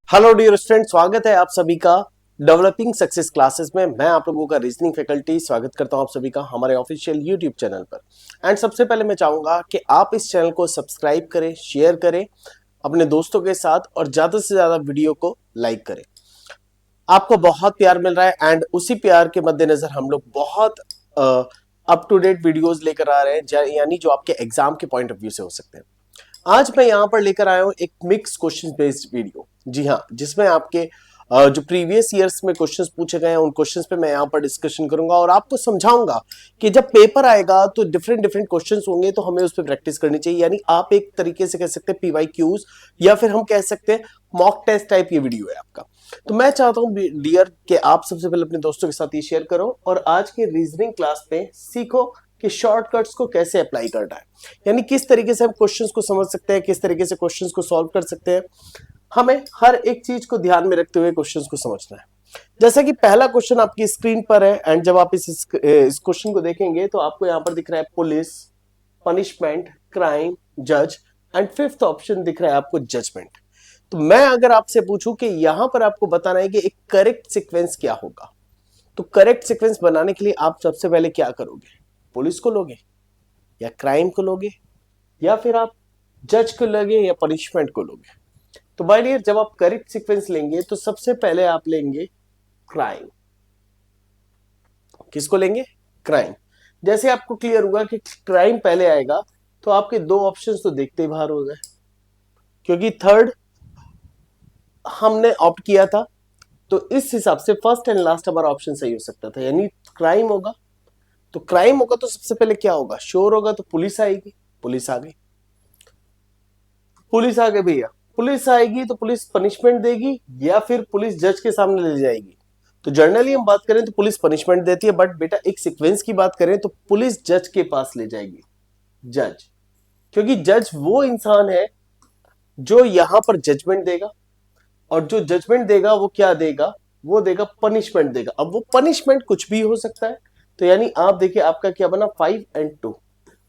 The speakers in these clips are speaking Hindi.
हेलो डियर स्टूडेंट, स्वागत है आप सभी का डेवलपिंग सक्सेस क्लासेस में। मैं आप लोगों का रीजनिंग फैकल्टी स्वागत करता हूं आप सभी का हमारे ऑफिशियल यूट्यूब चैनल पर। एंड सबसे पहले मैं चाहूंगा कि आप इस चैनल को सब्सक्राइब करें, शेयर करें अपने दोस्तों के साथ और ज्यादा से ज्यादा वीडियो को लाइक करें। आपको बहुत प्यार मिल रहा है एंड उसी प्यार के मद्देनजर हम लोग बहुत अप टू डेट वीडियोज लेकर आ रहे हैं, यानी जो आपके एग्जाम के पॉइंट ऑफ व्यू से हो सकते हैं। आज मैं यहां पर लेकर आया हूं एक मिक्स क्वेश्चन बेस्ड वीडियो। जी हाँ, जिसमें आपके जो प्रीवियस ईयर्स में क्वेश्चंस पूछे गए हैं उन क्वेश्चंस पे मैं यहां पर डिस्कशन करूंगा और आपको समझाऊंगा कि जब पेपर आएगा तो डिफरेंट डिफरेंट क्वेश्चंस होंगे तो हमें उस पर प्रैक्टिस करनी चाहिए। यानी आप एक तरीके से कह सकते हैं PYQs या फिर हम कह सकते हैं मॉक टेस्ट टाइप ये वीडियो है आपका। तो मैं चाहता हूं डियर कि आप सबसे पहले अपने दोस्तों के साथ ये शेयर करो और आज के रीजनिंग क्लास में सीखो कि शॉर्टकट्स को कैसे अप्लाई करना है, यानी किस तरीके से हम क्वेश्चंस को समझ सकते हैं, किस तरीके से क्वेश्चंस को सॉल्व कर सकते हैं। हमें हर एक चीज को ध्यान में रखते हुए क्वेश्चंस को समझना है। जैसा कि पहला क्वेश्चन आपकी स्क्रीन पर है एंड जब आप इस क्वेश्चन को देखेंगे तो आपको यहां पर दिख रहा है पुलिस, पनिशमेंट, क्राइम, जज एंड फिफ्थ ऑप्शन दिख रहा है आपको जजमेंट। तो मैं अगर आपसे पूछूं कि यहां पर आपको बताना है कि एक करेक्ट सीक्वेंस क्या होगा, तो करेक्ट सीक्वेंस बनाने के लिए आप सबसे पहले क्या करोगे? पुलिस को लोगे या क्राइम को लोगे या फिर आप जज को लोगे या पनिशमेंट को लोगे? तो माय डियर, जब आप करेक्ट सीक्वेंस लेंगे तो सबसे पहले आप लेंगे क्राइम। किसको लेंगे? क्राइम। जैसे आपको क्लियर हुआ कि क्राइम पहले आएगा तो आपके दो ऑप्शंस तो देखते ही बाहर हो गए, क्योंकि थर्ड हमने ऑप्ट किया था। तो इस हिसाब से फर्स्ट एंड लास्ट हमारा ऑप्शन सही हो सकता था, यानी क्राइम होगा। तो क्राइम होगा तो सबसे पहले क्या होगा? श्योर होगा तो पुलिस आएगी। पुलिस आ गई, पुलिस आ गई भैया। पुलिस आएगी तो पुलिस पनिशमेंट देगी या फिर पुलिस जज के सामने ले जाएगी? तो जनरली हम बात करें तो पुलिस पनिशमेंट देती है, बट बेटा एक सीक्वेंस की बात करें तो पुलिस जज के पास ले जाएगी, जज। क्योंकि जज वो इंसान है जो यहां पर जजमेंट देगा और जो जजमेंट देगा वो क्या देगा? वो देगा पनिशमेंट देगा। अब वो पनिशमेंट कुछ भी हो सकता है। तो यानी आप देखिए आपका क्या बना 5 and 2।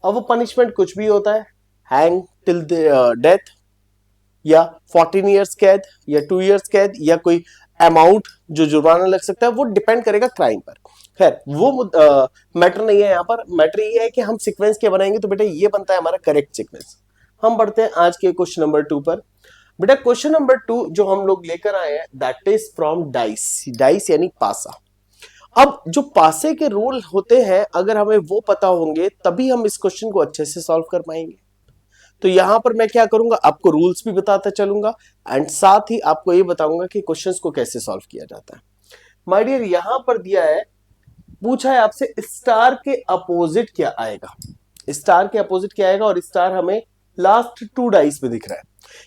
अब वो पनिशमेंट कुछ भी होता है, हैंग टिल डेथ या 14 ईयर्स कैद या 2 ईयर्स कैद या कोई अमाउंट जो जुर्माना लग सकता है, वो डिपेंड करेगा क्राइम पर। खैर वो मैटर नहीं है यहाँ पर। मैटर ये है कि हम सीक्वेंस क्या बनाएंगे। तो बेटा ये बनता है हमारा करेक्ट सीक्वेंस। हम बढ़ते हैं आज के क्वेश्चन नंबर 2 पर। बेटा क्वेश्चन नंबर 2 जो हम लोग लेकर आए हैं that is from dice. Dice यानी पासा। अब जो पासे के रूल होते हैं अगर हमें वो पता होंगे तभी हम इस क्वेश्चन को अच्छे से सॉल्व कर पाएंगे। तो यहां पर मैं क्या करूंगा, आपको रूल्स भी बताता चलूंगा एंड साथ ही आपको ये बताऊंगा कि क्वेश्चंस को कैसे सॉल्व किया जाता है। माय डियर, यहां पर दिया है, पूछा है आपसे स्टार के अपोजिट क्या आएगा। स्टार के अपोजिट क्या आएगा और स्टार हमें लास्ट 2 डाइस में दिख रहा है।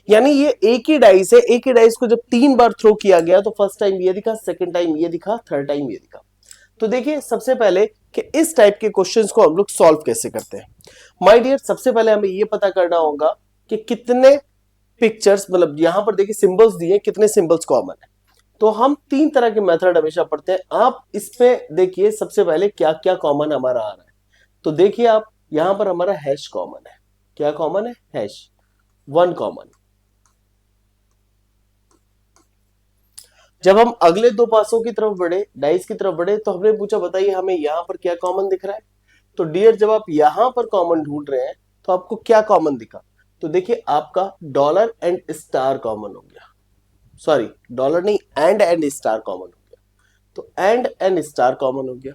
यानी ये एक ही डाइस है। एक ही डाइस को जब 3 बार थ्रो किया गया तो फर्स्ट टाइम ये दिखा, सेकंड टाइम ये दिखा, थर्ड टाइम ये दिखा। तो देखिए सबसे पहले कि इस टाइप के क्वेश्चंस को हम लोग सॉल्व कैसे करते हैं। माय डियर, सबसे पहले हमें ये पता करना होगा कि कितने पिक्चर्स, मतलब यहां पर देखिए सिंबल्स दिए, कितने सिंबल्स कॉमन है। तो हम 3 तरह के मेथड हमेशा पढ़ते हैं। आप इसमें देखिए सबसे पहले क्या क्या कॉमन हमारा आ रहा है। तो देखिए आप यहां पर हमारा हैश कॉमन है। क्या कॉमन है? हैश। 1 कॉमन। जब हम अगले 2 पासों की तरफ बढ़े, डाइस की तरफ बढ़े, तो हमने पूछा बताइए हमें यहां पर क्या कॉमन दिख रहा है। तो डियर जब आप यहां पर कॉमन ढूंढ रहे हैं तो आपको क्या कॉमन दिखा? तो देखिए आपका डॉलर एंड स्टार कॉमन हो गया। सॉरी, डॉलर नहीं, एंड स्टार कॉमन हो गया। तो एंड स्टार कॉमन हो गया।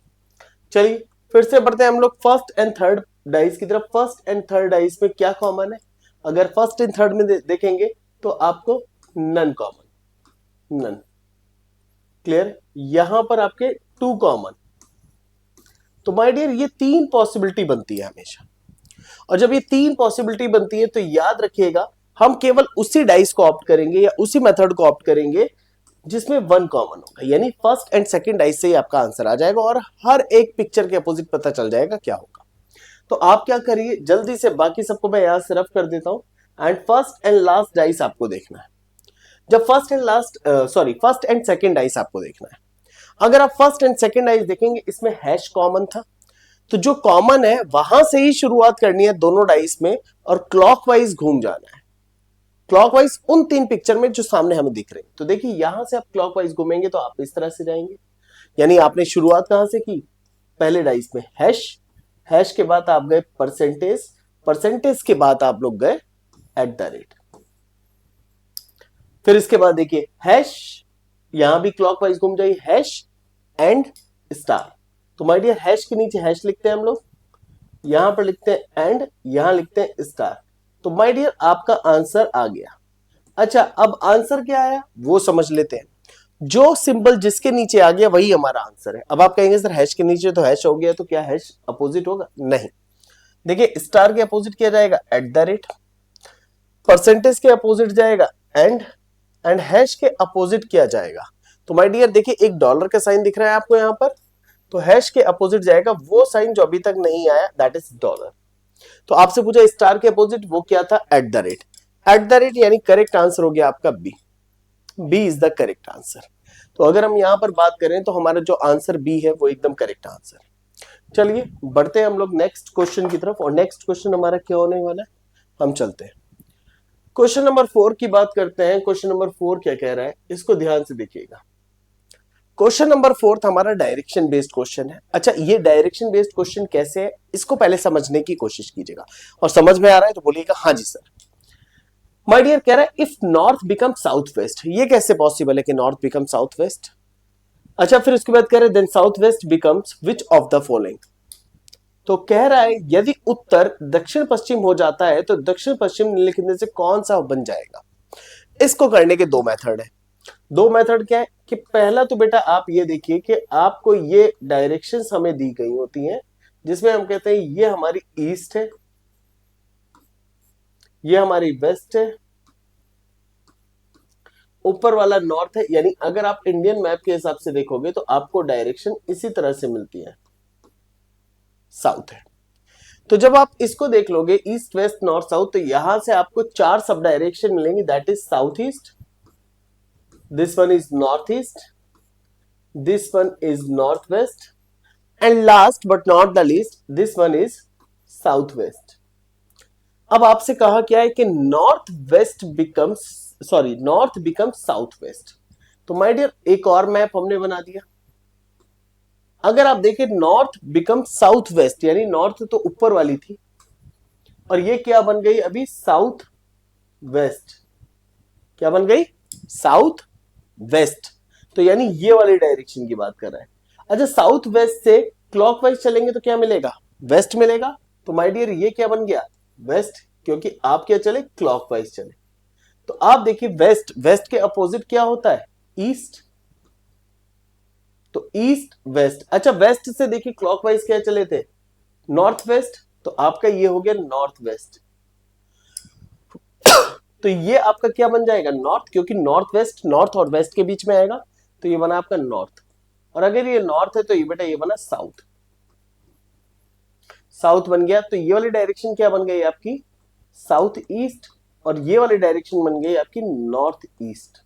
चलिए फिर से बढ़ते हैं हम लोग फर्स्ट एंड थर्ड डाइस की तरफ। फर्स्ट एंड थर्ड डाइस में क्या कॉमन है? अगर फर्स्ट एंड थर्ड में देखेंगे तो आपको नन कॉमन, नन। क्लियर? यहां पर आपके 2 कॉमन। तो माय डियर ये 3 पॉसिबिलिटी बनती है हमेशा। और जब ये 3 पॉसिबिलिटी बनती है तो याद रखिएगा हम केवल उसी डाइस को ऑप्ट करेंगे या उसी मेथड को ऑप्ट करेंगे जिसमें 1 कॉमन होगा। यानी फर्स्ट एंड सेकंड डाइस से ही आपका आंसर आ जाएगा और हर एक पिक्चर के अपोजिट पता चल जाएगा क्या होगा। तो आप क्या करिए जल्दी से, बाकी सबको मैं यहां से रफ कर देता हूं and first and last dice आपको देखना है। जब फर्स्ट एंड सेकंड डाइस आपको देखना है। अगर आप फर्स्ट एंड सेकंड डाइस देखेंगे इसमें हैश कॉमन था। तो जो कॉमन है वहां से ही शुरुआत करनी है दोनों डाइस में और क्लॉकवाइज घूम जाना है। क्लॉकवाइज उन 3 पिक्चर में जो सामने हमें दिख रहे हैं। तो देखिए यहां से आप क्लॉकवाइज घूमेंगे तो आप इस तरह से जाएंगे, यानी आपने शुरुआत कहां से की, पहले डाइस में हैश, हैश के बाद आप गए परसेंटेज, परसेंटेज के बाद आप लोग गए एट द रेट, फिर इसके बाद देखिए हैश, यहां भी क्लॉकवाइज घूम जाइए, हैश एंड स्टार। तो माय डियर हैश के नीचे हैश लिखते हैं हम लोग, यहां पर लिखते हैं एंड, यहां लिखते हैं स्टार। तो माय डियर आपका आंसर आ गया। अच्छा अब आंसर क्या आया वो समझ लेते हैं। जो सिंबल जिसके नीचे आ गया वही हमारा आंसर है। अब आप कहेंगे सर हैश के नीचे तो हैश हो गया, तो क्या हैश अपोजिट होगा? नहीं, देखिए स्टार के अपोजिट किया जाएगा एट द रेट, परसेंटेज के अपोजिट जाएगा एंड हैश के अपोजिट किया जाएगा। तो माय डियर देखिए एक डॉलर का साइन दिख रहा है आपको यहां पर, तो हैश के अपोजिट जाएगा वो साइन जो अभी तक नहीं आया, दैट इज डॉलर। तो आपसे पूछा स्टार के अपोजिट, वो क्या था? At the rate. At the rate यानी करेक्ट आंसर हो गया आपका B, B is the correct answer. तो अगर हम यहां पर बात करें तो हमारा जो आंसर बी है वो एकदम करेक्ट आंसर है। चलिए बढ़ते हैं हम लोग नेक्स्ट क्वेश्चन की तरफ, और नेक्स्ट क्वेश्चन हमारा क्या होने वाला है, हम चलते हैं क्वेश्चन नंबर 4 की बात करते हैं। क्वेश्चन नंबर 4 क्या कह रहा है, इसको ध्यान से देखिएगा। क्वेश्चन नंबर 4 हमारा डायरेक्शन बेस्ड क्वेश्चन है। अच्छा ये डायरेक्शन बेस्ड क्वेश्चन कैसे है इसको पहले समझने की कोशिश कीजिएगा, और समझ में आ रहा है तो बोलिएगा हाँ जी सर। माय डियर कह रहा है if north become south west, ये कैसे पॉसिबल है कि नॉर्थ बिकम साउथ वेस्ट? अच्छा फिर उसके बाद कह रहे हैं then south west becomes which of the following. तो कह रहा है यदि उत्तर दक्षिण पश्चिम हो जाता है तो दक्षिण पश्चिम लिखने से कौन सा बन जाएगा? इसको करने के दो मेथड है। दो मेथड क्या है कि पहला तो बेटा आप ये देखिए कि आपको ये डायरेक्शंस हमें दी गई होती हैं, जिसमें हम कहते हैं ये हमारी ईस्ट है, ये हमारी वेस्ट है, ऊपर वाला नॉर्थ है। यानी अगर आप इंडियन मैप के हिसाब से देखोगे तो आपको डायरेक्शन इसी तरह से मिलती है, साउथ है। तो जब आप इसको देख लोगे ईस्ट वेस्ट नॉर्थ साउथ, तो यहां से आपको 4 सब डायरेक्शन मिलेंगी, that is south east, this one is north east, this one is north west, and last but not the least this one is south west. अब आपसे कहा क्या है कि north west becomes sorry north becomes south west. तो माय डियर एक और मैप हमने बना दिया। अगर आप देखें नॉर्थ बिकम साउथ वेस्ट, यानी नॉर्थ तो ऊपर वाली थी और ये क्या बन गई अभी? South west. क्या बन गई? South west. तो यानी ये वाली डायरेक्शन की बात कर रहा है। अच्छा साउथ वेस्ट से क्लॉकवाइज चलेंगे तो क्या मिलेगा? वेस्ट मिलेगा। तो माय डियर ये क्या बन गया? वेस्ट, क्योंकि आप क्या चले? क्लॉकवाइज चले। तो आप देखिए वेस्ट, वेस्ट के अपोजिट क्या होता है? ईस्ट। तो ईस्ट वेस्ट। अच्छा वेस्ट से देखिए क्लॉकवाइज क्या चले थे? North west. तो आपका ये हो गया नॉर्थ वेस्ट। तो ये आपका क्या बन जाएगा? नॉर्थ, क्योंकि नॉर्थ वेस्ट नॉर्थ और वेस्ट के बीच में आएगा, तो ये बना आपका नॉर्थ। और अगर ये नॉर्थ है तो ये बेटा ये बना साउथ, साउथ बन गया। तो ये वाली डायरेक्शन क्या बन गई आपकी? साउथ ईस्ट, और ये वाली डायरेक्शन बन गई आपकी नॉर्थ ईस्ट।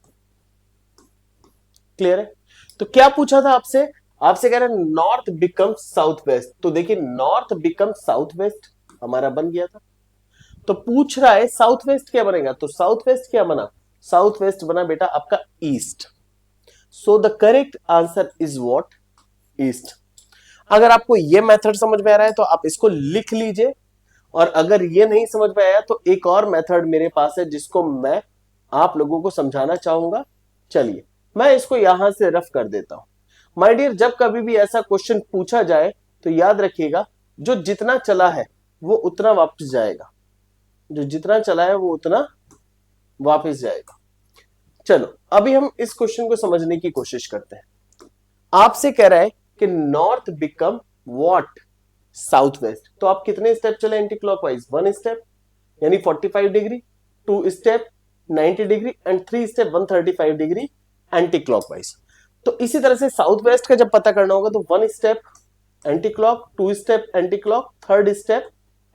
क्लियर है? तो क्या पूछा था आपसे? आपसे कह रहे हैं नॉर्थ बिकम साउथ वेस्ट। तो देखिए नॉर्थ बिकम साउथ वेस्ट हमारा बन गया था। तो पूछ रहा है साउथ वेस्ट क्या बनेगा? तो साउथ वेस्ट क्या बना? साउथ वेस्ट बना बेटा आपका east. So the correct answer is what? East. अगर आपको ये मेथड समझ में आ रहा है तो आप इसको लिख लीजिए, और अगर ये नहीं समझ में आया तो एक और मेथड मेरे पास है जिसको मैं आप लोगों को समझाना चाहूंगा। चलिए मैं इसको यहां से रफ कर देता हूं। माय डियर जब कभी भी ऐसा क्वेश्चन पूछा जाए तो याद रखिएगा जो जितना चला है वो उतना वापस जाएगा, जो जितना चला है वो उतना वापस जाएगा। चलो अभी हम इस क्वेश्चन को समझने की कोशिश करते हैं। आपसे कह रहा है कि north become what? South west. तो आप कितने स्टेप चले एंटी क्लॉकवाइज? 1 स्टेप यानी 45 degree, 2 step 90 degree, and 3 step 135 degree anti clockwise. तो इसी तरह से साउथ वेस्ट का जब पता करना होगा तो 1 step anti clock, 2 step anti clock, 3rd step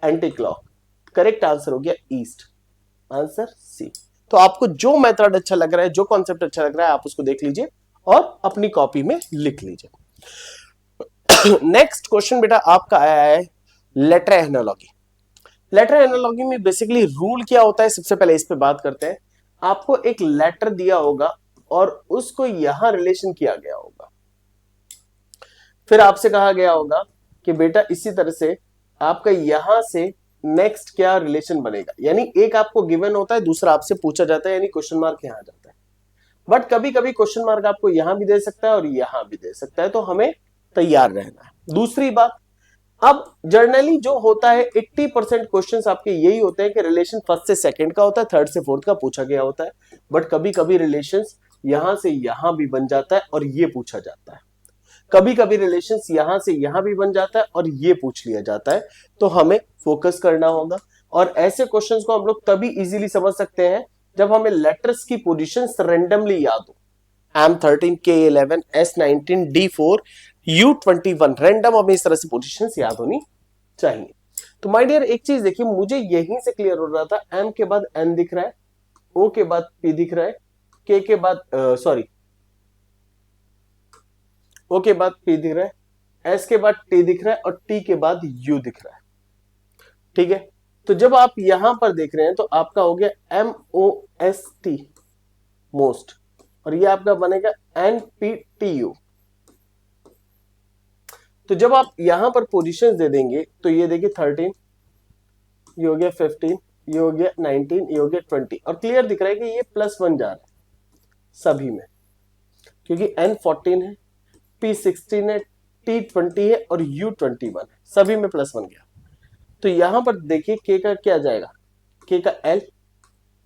anti clock. Correct answer हो गया ईस्ट, आंसर सी। तो आपको जो मेथड अच्छा लग रहा है, जो कॉन्सेप्ट अच्छा लग रहा है, आप उसको देख लीजिए और अपनी कॉपी में लिख लीजिए। नेक्स्ट क्वेश्चन बेटा आपका आया है लेटर एनालॉजी। लेटर एनालॉगी में बेसिकली रूल क्या होता है, सबसे पहले इस पे बात करते हैं। आपको एक लेटर दिया होगा और उसको यहां रिलेशन किया गया होगा, फिर आपसे कहा गया होगा कि बेटा इसी तरह से आपका यहां से नेक्स्ट क्या रिलेशन बनेगा, यानी एक आपको गिवन होता है, दूसरा आपसे पूछा जाता है, यानी क्वेश्चन मार्क यहां आ जाता है। बट कभी कभी क्वेश्चन मार्क आपको यहां भी दे सकता है और यहां भी दे सकता है, तो हमें तैयार रहना है। दूसरी बात, अब जर्नली जो होता है 80% क्वेश्चंस आपके यही होते हैं कि रिलेशन फर्स्ट से सेकंड का होता है, थर्ड से फोर्थ का पूछा गया होता है। बट कभी कभी रिलेशंस यहां से यहां भी बन जाता है और ये पूछा जाता है, कभी कभी रिलेशंस यहां से यहां भी बन जाता है और ये पूछ लिया जाता है, तो हमें फोकस करना होगा। और ऐसे क्वेश्चंस को हम लोग तभी इजीली समझ सकते हैं जब हमें लेटर्स की पोजीशंस रैंडमली याद हो। M13, K11, S19, D4, U21, random हमें इस तरह से पोजीशंस याद होनी चाहिए। तो माय डियर एक चीज देखिए, मुझे यहीं से क्लियर हो रहा था, M के बाद N दिख रहा है, O के बाद P दिख रहा है, K के बाद O के बाद P दिख रहा है, S के बाद T दिख रहा है और T के बाद U दिख रहा है। ठीक है, तो जब आप यहां पर देख रहे हैं तो आपका हो गया MOST, मोस्ट, और ये आपका बनेगा NPTU। तो जब आप यहां पर पोजीशंस दे देंगे तो ये देखिए 13, ये हो गया 15, ये हो गया 19, ये हो गया 20, और क्लियर दिख रहा है कि ये +1 जा रहा है सभी में, क्योंकि N14 है, P16 है, T20 है और U21 है, सभी में +1 गया। तो यहां पर देखिए K का क्या जाएगा, K का L,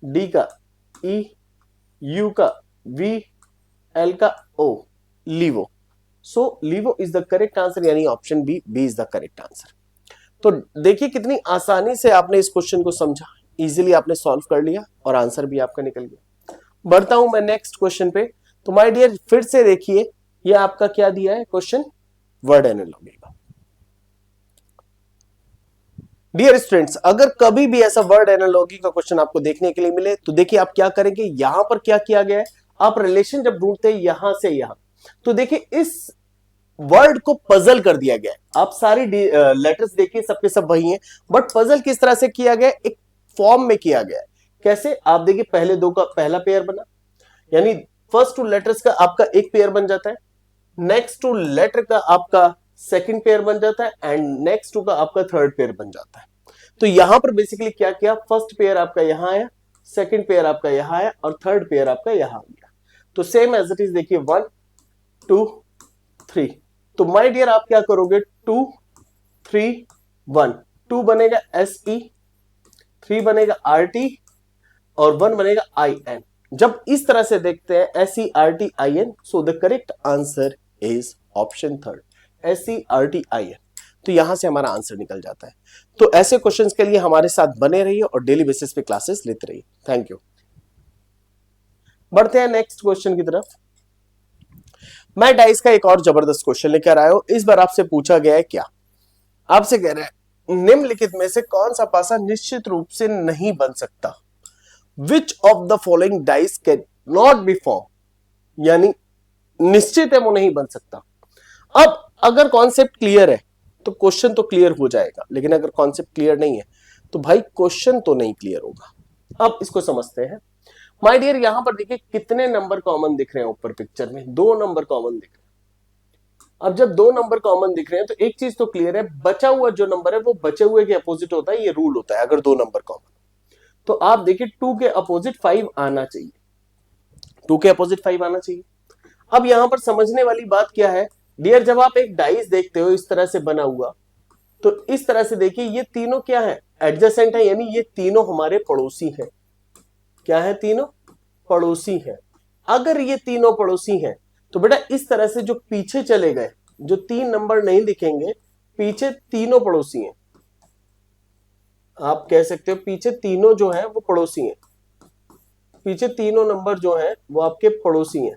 D का E, U का V, L का O, लीवो। सो लीवो इज द करेक्ट आंसर, यानी option B is the correct answer. तो देखिए कितनी आसानी से आपने इस क्वेश्चन को समझा, इजीली आपने सॉल्व कर लिया और आंसर भी आपका निकल गया। बढ़ता हूं मैं नेक्स्ट क्वेश्चन पे। तो माय डियर फिर से देखिए, ये आपका क्या दिया है क्वेश्चन, वर्ड एनालॉजी का। डियर स्टूडेंट्स, अगर कभी भी ऐसा वर्ड एनालॉजी का क्वेश्चन आपको देखने के लिए मिले तो देखिए आप क्या करेंगे, यहां पर क्या किया गया है, आप रिलेशन जब ढूंढते हैं यहां से यहां, तो देखिए इस वर्ड को पजल कर दिया गया है। आप सारी लेटर्स देखिए सबके सब वही हैं, बट पजल किस तरह से किया गया है, एक फॉर्म में किया गया है। कैसे, आप देखिए पहले दो का पहला पेयर बना, यानी फर्स्ट टू लेटर्स का आपका एक पेयर बन जाता है, नेक्स्ट टू लेटर का आपका सेकंड पेयर बन जाता है एंड नेक्स्ट टू का आपका थर्ड पेयर बन जाता है। तो यहां पर बेसिकली क्या किया, फर्स्ट पेयर आपका यहां आया, सेकंड पेयर आपका यहां आया और थर्ड पेयर आपका यहां आ गया। तो सेम एज इट इज देखिए 1 2 3। तो माय डियर आप क्या करोगे, 2 3 1, 2 बनेगा SE, 3 बनेगा RT और 1 बनेगा IN। जब इस तरह से देखते हैं SERTIN, so the correct answer is option third, SERTIN। तो यहां से हमारा आंसर निकल जाता है। तो ऐसे क्वेश्चंस के लिए हमारे साथ बने रहिए और डेली बेसिस पे क्लासेस लेते रहिए। Thank you. बढ़ते हैं नेक्स्ट क्वेश्चन की तरफ। मैं डाइस का एक और जबरदस्त क्वेश्चन लेकर आया हूं। इस बार आपसे पूछा गया है क्या, आपसे कह रहे हैं निम्नलिखित में से कौन सा पासा निश्चित रूप से नहीं बन सकता, विच of the following dice can not be form, यानी निश्चित है वो नहीं बन सकता। अब अगर कॉन्सेप्ट क्लियर है तो क्वेश्चन तो क्लियर हो जाएगा, लेकिन अगर कॉन्सेप्ट क्लियर नहीं है तो भाई क्वेश्चन तो नहीं क्लियर होगा। अब इसको समझते हैं। माय डियर यहां पर देखिए कितने नंबर कॉमन दिख रहे हैं, ऊपर पिक्चर में 2 नंबर कॉमन दिख रहे हैं। अब जब 2 नंबर कॉमन दिख रहे हैं तो एक चीज तो क्लियर है, बचा हुआ जो नंबर है वो बचे हुए के अपोजिट होता है, ये रूल होता है अगर 2 नंबर कॉमन। तो आप देखिए 2 के अपोजिट 5 आना चाहिए, 2 के अपोजिट 5 आना चाहिए। अब यहां पर समझने वाली बात क्या है डियर, जब आप एक डाइस देखते हो इस तरह से बना हुआ, तो इस तरह से देखिए ये तीनों क्या है, एडजेसेंट है, यानी ये तीनों हमारे पड़ोसी हैं। क्या है, तीनों पड़ोसी हैं। अगर ये तीनों पड़ोसी हैं तो बेटा इस तरह से जो पीछे चले गए, जो 3 नंबर नहीं दिखेंगे, पीछे तीनों पड़ोसी हैं। आप कह सकते हो पीछे तीनों जो है वो पड़ोसी हैं, पीछे तीनों नंबर जो है वो आपके पड़ोसी हैं।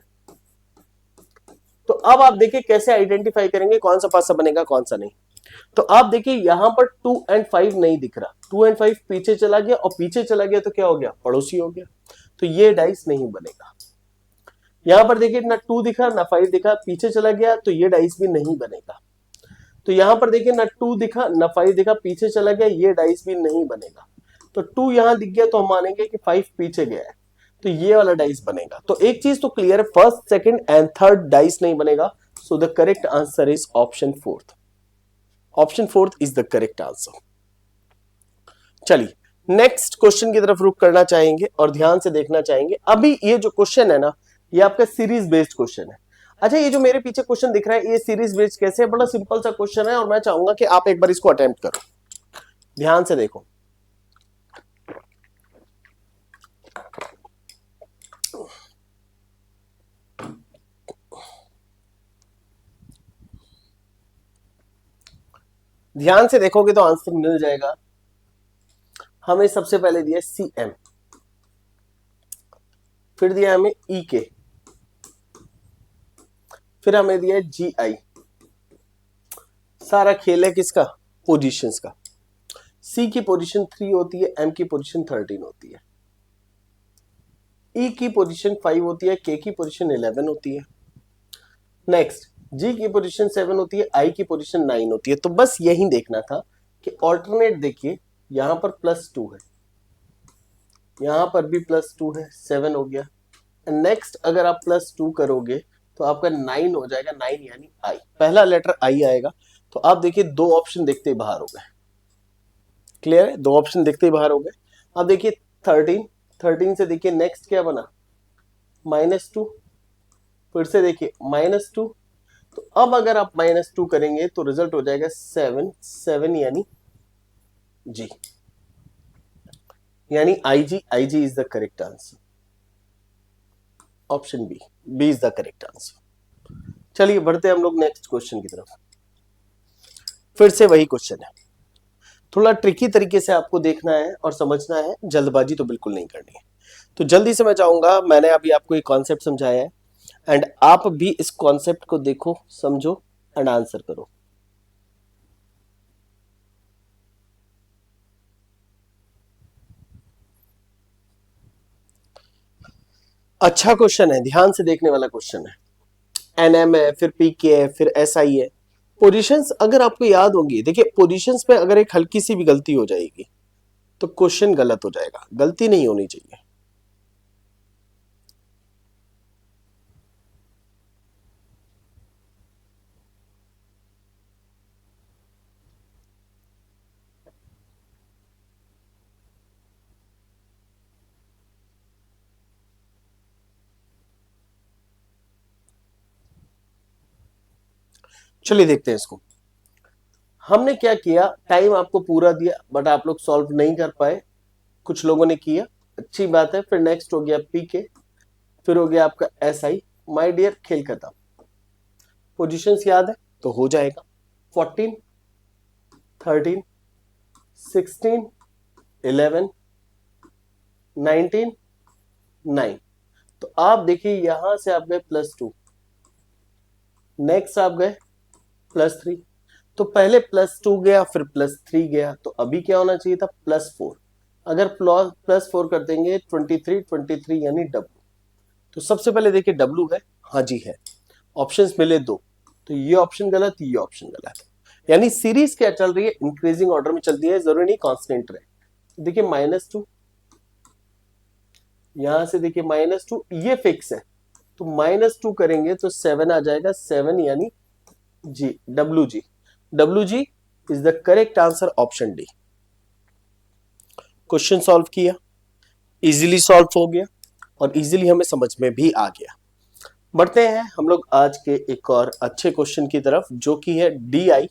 तो अब आप देखिए कैसे आइडेंटिफाई करेंगे कौन सा पासा बनेगा कौन सा नहीं। तो आप देखिए यहां पर 2 और 5 नहीं दिख रहा, 2 और 5 पीछे चला गया, और पीछे चला गया तो क्या हो गया, पड़ोसी हो गया। तो ये डाइस नहीं बनेगा। यहां पर देखिए ना 2 दिखा ना 5 दिखा, पीछे चला गया तो ये डाइस भी नहीं बनेगा। तो यहां पर देखिए ना 2 दिखा ना 5 दिखा, पीछे चला गया, ये डाइस भी नहीं बनेगा। तो 2 यहां दिख गया तो हम मानेंगे कि 5 पीछे गया है, तो ये वाला डाइस बनेगा। तो एक चीज तो क्लियर है, first second and third dice नहीं बनेगा। So the correct answer is option fourth. Option fourth is the correct answer. चलिए नेक्स्ट क्वेश्चन की तरफ रुक करना चाहेंगे और ध्यान से देखना चाहेंगे। अभी ये जो क्वेश्चन है ना, ये आपका सीरीज बेस्ड क्वेश्चन है। अच्छा, ये जो मेरे पीछे क्वेश्चन दिख रहा है, ये सीरीज बेस्ड कैसे है? बड़ा सिंपल सा क्वेश्चन है और मैं चाहूंगा कि आप एक बार इसको अटेम्प्ट करो, ध्यान से देखो। ध्यान से देखोगे तो आंसर मिल जाएगा। हमें सबसे पहले दिया CM, फिर दिया हमें EK, फिर हमें दिया GI। सारा खेल है किसका? पोजीशंस का। C की पोजीशन 3 होती है, M की पोजीशन 13 होती है, E की पोजीशन 5 होती है, K की पोजीशन 11 होती है, नेक्स्ट G की पोजीशन 7 होती है, I की पोजीशन 9 होती है। तो बस यही देखना था कि ऑल्टरनेट देखिए, यहां पर +2 है, यहां पर भी +2 है, 7 हो गया। नेक्स्ट अगर आप +2 करोगे तो आपका 9 हो जाएगा, 9 यानी I, पहला लेटर I आएगा। तो आप देखिए दो ऑप्शन देखते ही बाहर हो गए, क्लियर है? दो ऑप्शन देखते ही बाहर हो गए। अब देखिए 13 से देखिए नेक्स्ट क्या बना? -2, फिर से देखिए -2। तो अब अगर आप -2 करेंगे तो रिजल्ट हो जाएगा 7 यानी G, यानी IG is the correct answer. Option B is the correct answer. चलिए बढ़ते हैं हम लोग नेक्स्ट क्वेश्चन की तरफ। फिर से वही क्वेश्चन है, थोड़ा ट्रिकी तरीके से आपको देखना है और समझना है, जल्दबाजी तो बिल्कुल नहीं करनी है। तो जल्दी से मैं चाहूंगा, मैंने अभी आपको एक कॉन्सेप्ट समझाया है एंड आप भी इस कॉन्सेप्ट को देखो, समझो एंड आंसर करो। अच्छा क्वेश्चन है, ध्यान से देखने वाला क्वेश्चन है। NM है, फिर PK है, फिर SI है। पोजीशंस अगर आपको याद होंगी, देखिए पोजीशंस में अगर एक हल्की सी भी गलती हो जाएगी तो क्वेश्चन गलत हो जाएगा, गलती नहीं होनी चाहिए। चलिए देखते हैं इसको। हमने क्या किया, टाइम आपको पूरा दिया बट आप लोग सॉल्व नहीं कर पाए, कुछ लोगों ने किया, अच्छी बात है। फिर नेक्स्ट हो गया PK, फिर हो गया आपका SI। माय डियर खेल खत्म। पोजीशंस याद है तो हो जाएगा, 14, 13, 16, 11, 19, 9। तो आप देखिए यहां से आप गए +2, नेक्स्ट आप गए +3। तो पहले +2 गया, फिर +3 गया, तो अभी क्या होना चाहिए था? +4। अगर +4 कर देंगे 23 यानी W। तो सबसे पहले देखिए W है, हाँ जी है। ऑप्शंस मिले 2, तो ये ऑप्शन गलत, ये ऑप्शन गलत। यानी सीरीज क्या चल रही है? इंक्रीजिंग ऑर्डर में चलती है, जरूरी नहीं कांस्टेंट रहे। देखिए -2, यहां से देखिए -2, ये फिक्स है। तो -2 करेंगे तो 7 आ जाएगा, 7 यानी G, WG is the correct answer, option D. Question solve किया, इजीली सॉल्व हो गया और इजीली हमें समझ में भी आ गया। बढ़ते हैं हम लोग आज के एक और अच्छे क्वेश्चन की तरफ, जो कि है DI,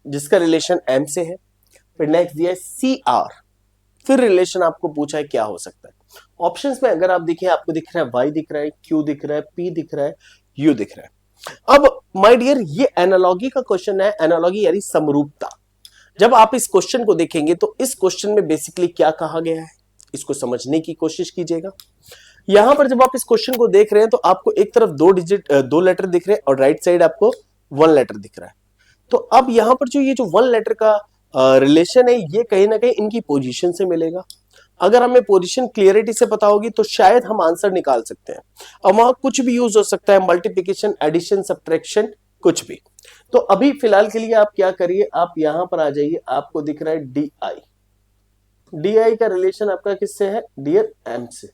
जिसका रिलेशन M से है। फिर नेक्स्ट दिया है CR, फिर रिलेशन आपको पूछा है क्या हो सकता है। ऑप्शंस में अगर आप देखिए, आपको दिख रहा है Y दिख रहा है, Q दिख रहा है, P दिख रहा है, U दिख रहा है। अब माय डियर, ये एनालॉजी का क्वेश्चन है, एनालॉजी यानी समरूपता। जब आप इस क्वेश्चन को देखेंगे तो इस क्वेश्चन में बेसिकली क्या कहा गया है, इसको समझने की कोशिश कीजिएगा। यहां पर जब आप इस क्वेश्चन को देख रहे हैं तो आपको एक तरफ 2 लेटर दिख रहे हैं और राइट साइड आपको 1 लेटर दिख रहा है। तो अब यहां पर जो ये जो 1 लेटर का रिलेशन है, ये कहीं ना कहीं इनकी पोजीशन से मिलेगा। अगर हमें पोजीशन क्लियरिटी से पता होगी तो शायद हम आंसर निकाल सकते हैं। अब वहां कुछ भी यूज हो सकता है, मल्टीप्लिकेशन, एडिशन, सब्ट्रैक्शन, कुछ भी। तो अभी फिलहाल के लिए आप क्या करिए, आप यहां पर आ जाइए, आपको दिख रहा है डी आई, डी आई का रिलेशन आपका किससे है डियर एम से।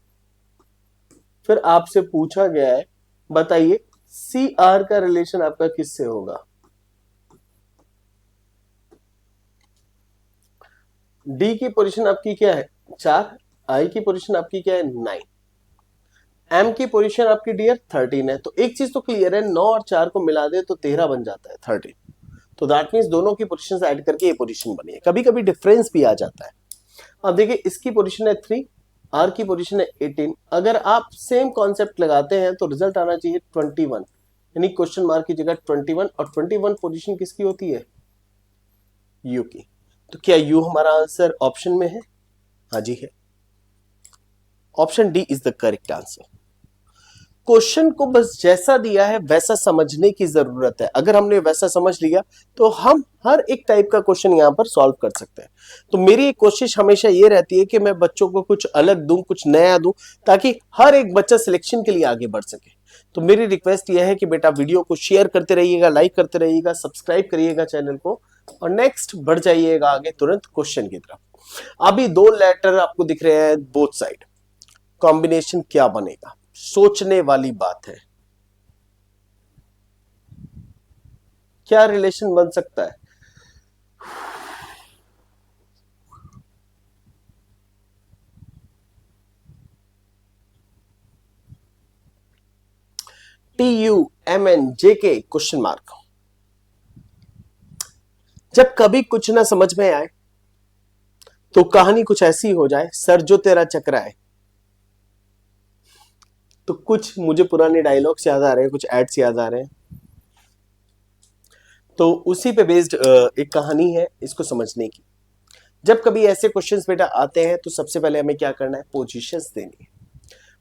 फिर आपसे पूछा गया है बताइए सी आर का रिलेशन आपका किससे होगा। डी की पोजीशन आपकी क्या है 4, आई की पोजीशन आपकी क्या है 9, एम की पोजीशन आपकी डियर 13 है। तो एक चीज तो क्लियर है, 9 और 4 को मिला दे तो 13 बन जाता है 13। तो दैट मीन्स दोनों की पोजीशन ऐड करके ये पोजीशन बनी है। कभी कभी डिफरेंस भी आ जाता है। अब देखिए इसकी पोजीशन है 3, आर की पोजीशन है 18। अगर आप सेम कॉन्सेप्ट लगाते हैं तो रिजल्ट आना चाहिए 21, यानी क्वेश्चन मार्क की जगह 21, और 21 पोजीशन किसकी होती है यू की। तो क्या यू हमारा आंसर ऑप्शन में है? हाँ जी है, option D is the correct answer. Question को बस जैसा दिया है वैसा समझने की जरूरत है। अगर हमने वैसा समझ लिया तो हम हर एक टाइप का क्वेश्चन यहां पर सॉल्व कर सकते हैं। तो मेरी कोशिश हमेशा ये रहती है कि मैं बच्चों को कुछ अलग दूं, कुछ नया दूं, ताकि हर एक बच्चा सिलेक्शन के लिए आगे बढ़ सके। तो मेरी रिक्वेस्ट यह है कि बेटा वीडियो को शेयर करते रहिएगा, लाइक करते रहिएगा, सब्सक्राइब करिएगा चैनल को, और नेक्स्ट बढ़ जाइएगा आगे तुरंत क्वेश्चन की तरफ। अभी 2 लेटर आपको दिख रहे हैं बोथ साइड, कॉम्बिनेशन क्या बनेगा, सोचने वाली बात है। क्या रिलेशन बन सकता है? TUMNJK question mark. जब कभी कुछ ना समझ में आए तो कहानी कुछ ऐसी हो जाए, सर जो तेरा चकराए। तो कुछ मुझे पुराने डायलॉग्स याद आ रहे हैं, कुछ एड्स याद आ रहे हैं, तो उसी पे बेस्ड एक कहानी है इसको समझने की। जब कभी ऐसे क्वेश्चंस बेटा आते हैं तो सबसे पहले हमें क्या करना है, पोजीशंस देनी है।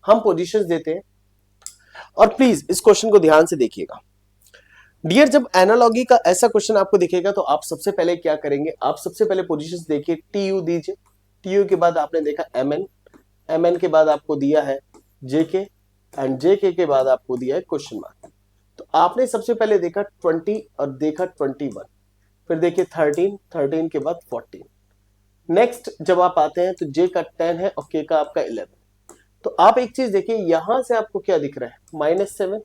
हम पोजीशंस देते हैं, और प्लीज इस क्वेश्चन को ध्यान से देखिएगा डियर। जब एनालॉगी का ऐसा क्वेश्चन आपको दिखेगा तो आप सबसे पहले क्या करेंगे, आप सबसे पहले पोजीशंस देखिए, टीयू दीजिए, टीयू के बाद आपने देखा एमएन, एमएन के बाद आपको दिया है जेके, एंड जेके के बाद आपको दिया है क्वेश्चन मार्क। तो आपने सबसे पहले देखा 20 और देखा 21, फिर देखिए 13, 13 के बाद 14। नेक्स्ट जब आप आते हैं तो जे का 10 है और के का आपका 11। तो आप एक चीज देखिए, यहां से आपको क्या दिख रहा है -7।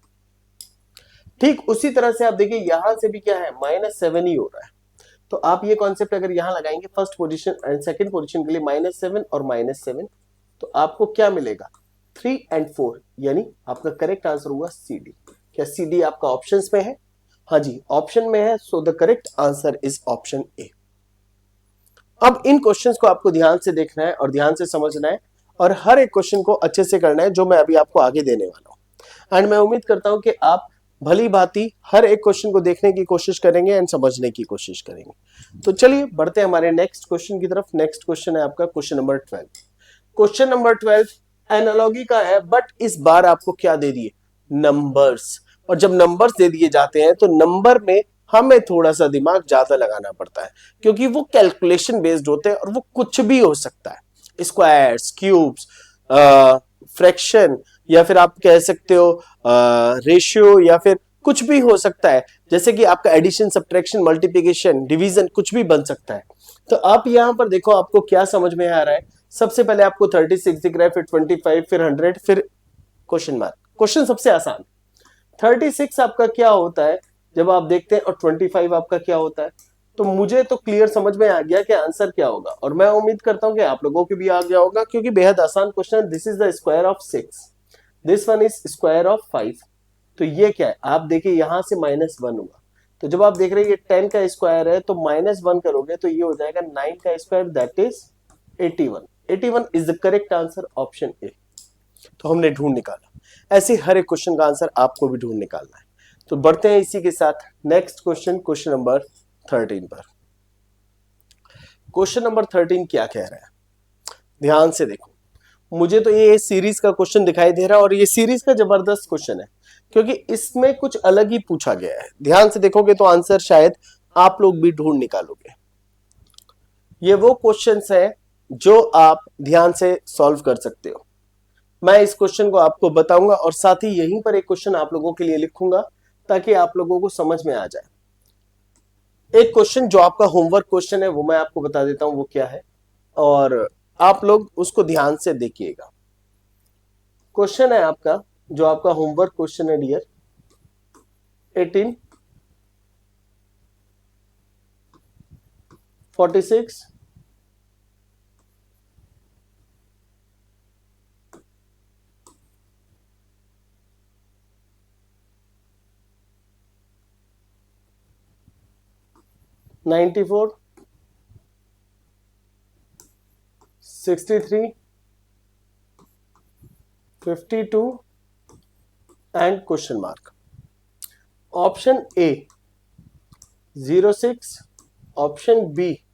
ठीक उसी तरह से आप देखिए यहां से भी क्या है -7 ही हो रहा है। तो आप ये कॉन्सेप्ट अगर यहां लगाएंगे first position and second position के लिए -7 और -7, तो आपको क्या मिलेगा 3 एंड 4, यानी आपका करेक्ट आंसर हुआ सी डी। क्या सी डी आपका ऑप्शंस में है? हाँ जी ऑप्शन में है, so the correct answer is option A. अब इन क्वेश्चंस को आपको ध्यान से देखना है और ध्यान से समझना है, और हर एक क्वेश्चन को अच्छे से करना है जो मैं अभी आपको आगे देने वाला हूं। एंड मैं उम्मीद करता हूं कि आप भली भांति हर एक क्वेश्चन को देखने की कोशिश करेंगे एंड समझने की कोशिश करेंगे। तो चलिए बढ़ते हैं हमारे नेक्स्ट क्वेश्चन की तरफ। नेक्स्ट क्वेश्चन है आपका question number 12। Question number 12 analogy का है, बट इस बार आपको क्या दे दिए, नंबर्स। और जब नंबर्स दे दिए जाते हैं तो नंबर में हमें थोड़ा सा दिमाग ज्यादा लगाना पड़ता है, क्योंकि वो कैलकुलेशन बेस्ड होते हैं और वो कुछ भी हो सकता है, स्क्वायर्स, क्यूब्स, फ्रैक्शन, या फिर आप कह सकते हो रेशियो, या फिर कुछ भी हो सकता है, जैसे कि आपका एडिशन, सब्ट्रैक्शन, मल्टीप्लिकेशन, डिवीजन, कुछ भी बन सकता है। तो आप यहां पर देखो आपको क्या समझ में आ रहा है। सबसे पहले आपको 36 दिख रहा है, फिर 25, फिर 100, फिर क्वेश्चन मार्क। क्वेश्चन सबसे आसान, 36 आपका क्या होता है जब आप देखते हैं, और 25 आपका क्या होता है। तो मुझे तो क्लियर समझ में आ गया कि आंसर क्या होगा, और मैं उम्मीद करता हूं कि आप लोगों को भी आ गया होगा, क्योंकि बेहद आसान क्वेश्चन है। This is the square of 6, this one is square of 5। तो ये क्या है, आप देखिए यहां से -1 हुआ, तो जब आप देख रहे हैं ये 10 का स्क्वायर है तो -1 करोगे तो ये हो जाएगा 9 का square, that is 81। 81 is the correct answer, option A. तो हमने ढूंढ निकाला। ऐसे हर एक क्वेश्चन का आंसर आपको भी ढूंढ निकालना है। तो बढ़ते हैं इसी के साथ नेक्स्ट क्वेश्चन, क्वेश्चन नंबर 13 पर। क्वेश्चन नंबर 13 क्या कह रहा है, ध्यान से देखो। मुझे तो ये सीरीज का क्वेश्चन दिखाई दे रहा है, और ये सीरीज का जबरदस्त क्वेश्चन है, क्योंकि इसमें कुछ अलग ही पूछा गया है। ध्यान से देखोगे तो आंसर शायद आप लोग भी ढूंढ निकालोगे। ये वो क्वेश्चंस हैं जो आप ध्यान से सॉल्व कर सकते हो। मैं इस क्वेश्चन को आपको बताऊंगा, और साथ ही यहीं पर एक क्वेश्चन आप लोगों के लिए लिखूंगा ताकि आप लोगों को समझ में आ जाए। एक क्वेश्चन जो आपका होमवर्क क्वेश्चन है वो मैं आपको बता देता हूं वो क्या है, और आप लोग उसको ध्यान से देखिएगा। क्वेश्चन है आपका, जो आपका होमवर्क क्वेश्चन है dear, 1846 94 63 52 and question mark. Option A 06, option B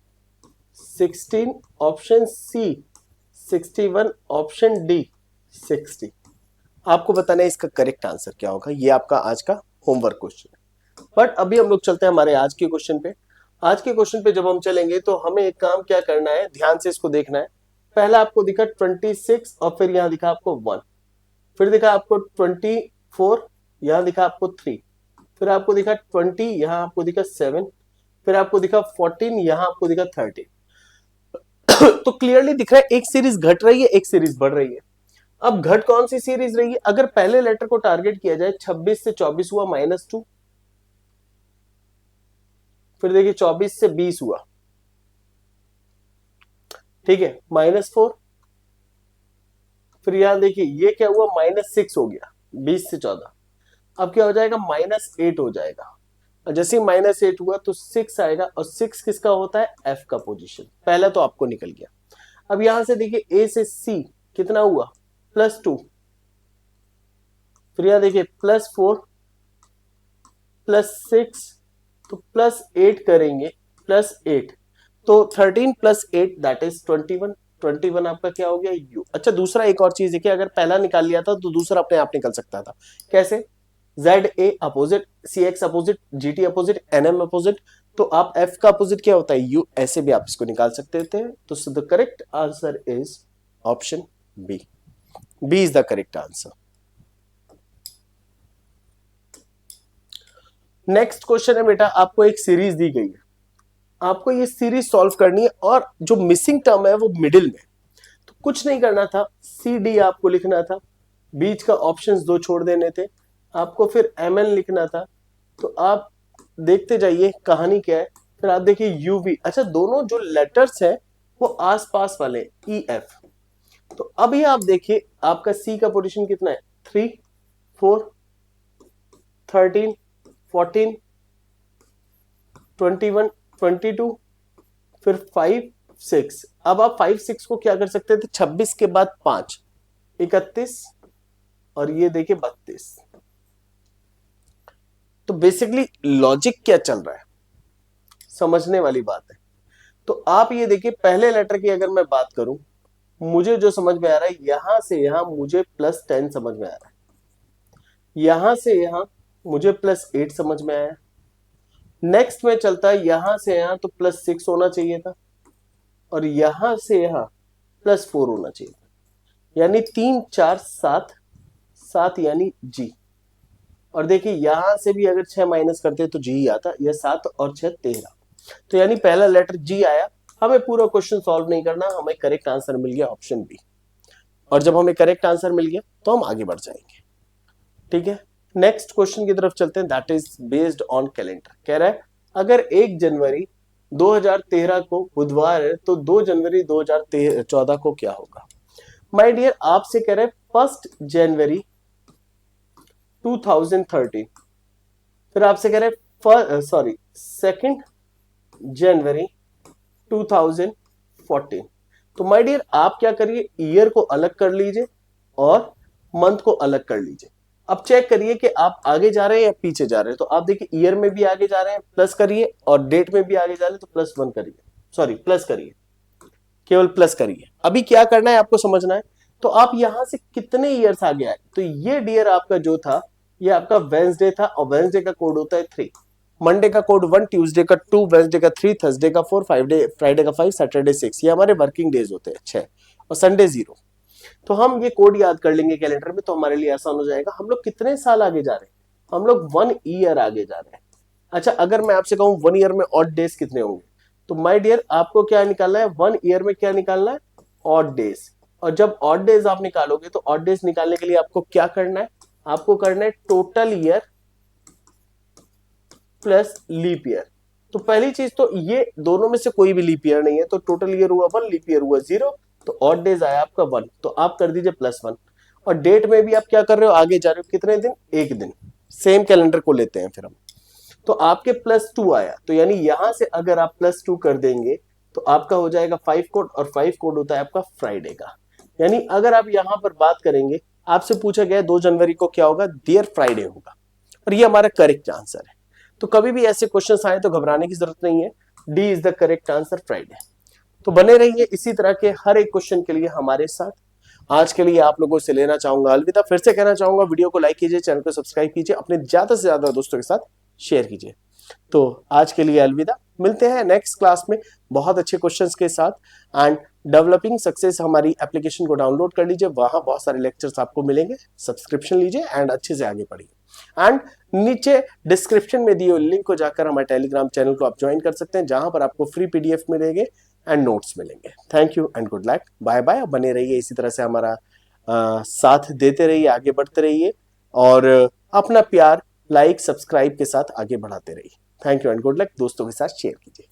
16, option C 61, option D 60। आपको बताना है इसका करेक्ट आंसर क्या होगा। ये आपका आज का होमवर्क क्वेश्चन है। बट अभी हम लोग चलते हैं हमारे आज के क्वेश्चन पे। आज के क्वेश्चन पे जब हम चलेंगे तो हमें एक काम क्या करना है, ध्यान से इसको देखना है। पहला आपको दिखा 26 और फिर यहां दिखा आपको 1, फिर दिखा आपको 24, यहां दिखा आपको 3, फिर आपको दिखा 20, यहां आपको दिखा 7, फिर आपको दिखा 14, यहां आपको दिखा 13। तो क्लियरली दिख रहा है एक सीरीज घट रही है, एक सीरीज बढ़ रही है। अब घट कौन सी सीरीज रही है? अगर पहले लेटर को टारगेट किया जाए, 26 से 24 हुआ -2, फिर देखिए 24 से 20 हुआ, ठीक है, -4, फिर यहां देखिए ये क्या हुआ, -6 हो गया 20 से 14। अब क्या हो जाएगा, -8 हो जाएगा। और जैसे ही -8 हुआ तो 6 आएगा, और 6 किसका होता है, एफ का पोजीशन। पहला तो आपको निकल गया। अब यहां से देखिए ए से सी कितना हुआ, +2, फिर यहां देखिए +4 +6, तो +8 करेंगे, +8, तो 13 + 8 दैट इज 21। 21 आपका क्या हो गया, यू। अच्छा, दूसरा एक और चीज देखिए, अगर पहला निकाल लिया था तो दूसरा अपने आप निकल सकता था। कैसे? ZA opposite, CX opposite, GT opposite, NM opposite, तो आप F का अपोजिट क्या होता है, U। ऐसे भी आप इसको निकाल सकते थे। तो the correct answer is option B. B is the correct answer. Next question है बेटा, आपको एक सीरीज दी गई है, आपको ये सीरीज सॉल्व करनी है, और जो मिसिंग टर्म है वो मिडिल में। तो कुछ नहीं करना था, CD आपको लिखना था, बीच का ऑप्शंस 2 छोड़ देने थे आपको, फिर MN लिखना था। तो आप देखते जाइए कहानी क्या है। फिर आप देखिए UV। अच्छा, दोनों जो लेटर्स हैं वो आसपास वाले, EF। तो अभी आप देखिए आपका C का पोजीशन कितना है, 3 4 13 14 21 22, फिर 5 6। अब आप 5 6 को क्या कर सकते थे, 26 के बाद 5 31, और ये देखिए 32। तो बेसिकली लॉजिक क्या चल रहा है, समझने वाली बात है। तो आप ये देखिए, पहले लेटर की अगर मैं बात करूं, मुझे जो समझ में आ रहा है, यहां से यहां मुझे +10 समझ में आ रहा है, यहां से यहां मुझे +8 समझ में आया। नेक्स्ट में चलता है यहां से यहां, तो +6 होना चाहिए था, और यहां से यहां +4 होना चाहिए था, यानी 3 4 7 7, यानी जी। और देखिए यहां से भी अगर 6 माइनस करते तो जी ही आता, यह 7 और 6 13। तो यानी पहला लेटर जी आया। हमें पूरा क्वेश्चन सॉल्व नहीं करना, हमें करेक्ट आंसर मिल गया ऑप्शन बी। और जब हमें करेक्ट आंसर मिल गया तो हम आगे बढ़ जाएंगे। ठीक है, नेक्स्ट क्वेश्चन की तरफ चलते हैं, that is based on calendar. कह रहा है अगर 1 जनवरी 2013 को बुधवार है तो 2 जनवरी 2014 को क्या होगा। माय डियर, आपसे कह रहे हैं 1 जनवरी 2013, फिर आपसे कह रहे हैं 2 जनवरी 2014। तो माय डियर आप क्या करिए, ईयर को अलग कर लीजिए और मंथ को अलग कर लीजिए। अब चेक करिए कि आप आगे जा रहे हैं या पीछे जा रहे हैं। तो आप देखिए ईयर में भी आगे जा रहे हैं, प्लस करिए, और डेट में भी आगे जा रहे हैं तो +1 करिए, सॉरी प्लस करिए, केवल प्लस करिए। अभी क्या करना है आपको समझना है। तो आप यहां से कितने ईयर्स आगे आए, तो ये डियर आपका जो था, ये आपका वेंसडे था, और वेंसडे का कोड होता है 3, मंडे का कोड 1, ट्यूसडे का 2, वेंसडे का 3, थर्सडे का 4, फ्राइडे का 5, सैटरडे 6। ये हमारे वर्किंग डेज होते हैं 6, और संडे 0। तो हम ये कोड याद कर लेंगे कैलेंडर में, तो हमारे लिए आसान हो जाएगा। हम लोग कितने साल आगे जा रहे हैं, हम लोग 1 ईयर आगे जा रहे हैं। अच्छा, अगर मैं आपसे कहूं 1 ईयर में ऑड डेज कितने होंगे, तो माय डियर आपको क्या निकालना है, 1 ईयर में क्या निकालना है, ऑड डेज। और जब ऑड डेज आप निकालोगे तो ऑड डेज निकालने के लिए आपको क्या करना है, आपको करना है total year plus leap year. तो पहली चीज तो ये दोनों में से कोई भी लीप ईयर नहीं है, तो टोटल ईयर हुआ 1, लीप ईयर हुआ 0, तो ऑड डेज आया आपका 1, तो आप कर दीजिए +1। और डेट में भी आप क्या कर रहे हो, आगे जा रहे हो, कितने दिन, 1 दिन। सेम कैलेंडर को लेते हैं फिर हम, तो आपके +2 आया, तो यानी यहां से अगर आप +2 कर देंगे तो आपका हो जाएगा 5 कोड, और 5 कोड होता है आपका फ्राइडे का। यानी अगर आप यहां पर बात करेंगे, आपसे पूछा गया 2 जनवरी को क्या होगा, डियर फ्राइडे होगा, और ये हमारा करेक्ट आंसर है। तो कभी भी ऐसे क्वेश्चन आए तो घबराने की जरूरत नहीं है, D is the correct answer, Friday. तो बने रहिए इसी तरह के हर एक क्वेश्चन के लिए हमारे साथ। आज के लिए आप लोगों से लेना चाहूंगा अलविदा। फिर से कहना चाहूंगा, वीडियो को लाइक कीजिए, चैनल को सब्सक्राइब कीजिए, अपने ज्यादा से ज्यादा दोस्तों के साथ शेयर कीजिए। तो आज के लिए अलविदा, मिलते हैं नेक्स्ट क्लास में बहुत अच्छे क्वेश्चंस के साथ। एंड डेवलपिंग सक्सेस हमारी एप्लीकेशन को डाउनलोड कर लीजिए, वहां बहुत सारे लेक्चर्स आपको मिलेंगे, सब्सक्रिप्शन लीजिए एंड अच्छे से आगे बढ़िए। एंड नीचे डिस्क्रिप्शन में दिए हुए लिंक को जाकर हमारे टेलीग्राम चैनल को आप ज्वाइन कर सकते हैं, जहां पर आपको फ्री पीडीएफ मिलेंगे एंड नोट्स मिलेंगे। Thank you and good luck, bye bye. बने रहिए इसी तरह से हमारा साथ देते रहिए, आगे बढ़ते रहिए, और अपना प्यार लाइक सब्सक्राइब के साथ आगे बढ़ाते रहिए। Thank you and good luck, दोस्तों के साथ शेयर कीजिए।